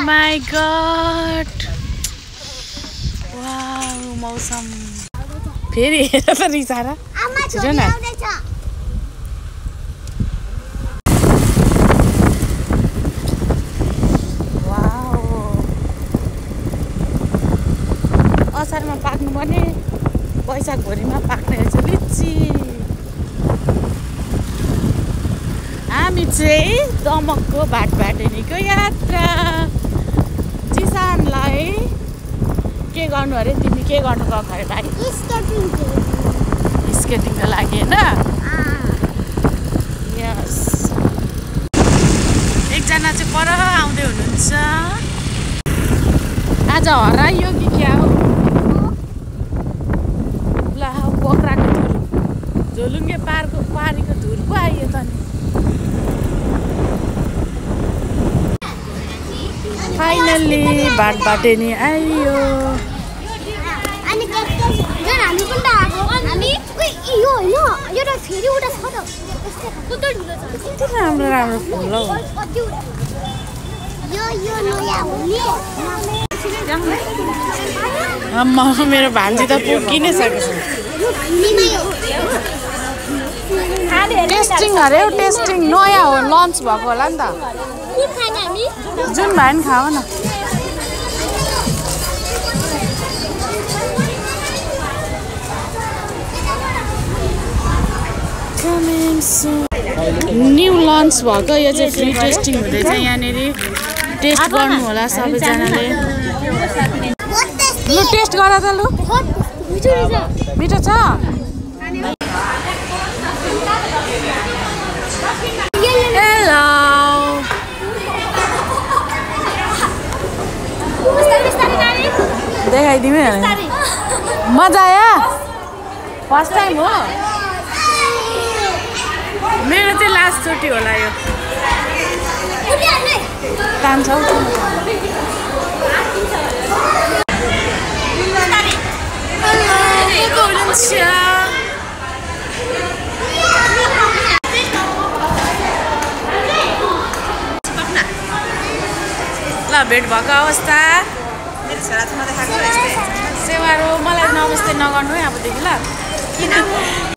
my God wow मौसम फेरि हेर त रिसारा छिटो न वाउ असारमा पाक्नु पर्ने वैशाख भोरिमा पाक्ने रहेछ लिची हामी चाहिँ दमकको भाटभाटेनीको यात्रा जिसानलाई के गर्नु अरे तिमी के गर्नु गएको अरे भाइ स्केटिङको लागि होइन यस एकजना चाहिँ पर आउँदै हुनुहुन्छ आज हराइयो कि क्या हो ल पोखराको धुर झोलुङ्गे पारीको धुर पो आइयो त नि फाइनल्ली भाटभाटेनी आइयो राम्रो राम्रो फुल हौ मेरो भान्जी त पुग्नै सकेछ टेस्टिङ अरे टेस्टिङ नयाँ हो लन्च भएको होला नि त जुन भयो नि खाऊ न न्यू लन्च भएको यो चाहिँ फ्री टेस्टिङ हुँदैछ यहाँनिर टेस्ट गर्नु होला सबैजनाले लु टेस्ट गर त लु मिठो छ हेलो देखाइदिउँ मजा आयो फर्स्ट टाइम हो मेरो चाहिँ लास्ट चोटि होला यो तान्छौ ल भेट भएको अवस्था मेरो छोरासँग देखाएको सेवारो मलाई नमस्ते नगर्नु है अबदेखि ल किन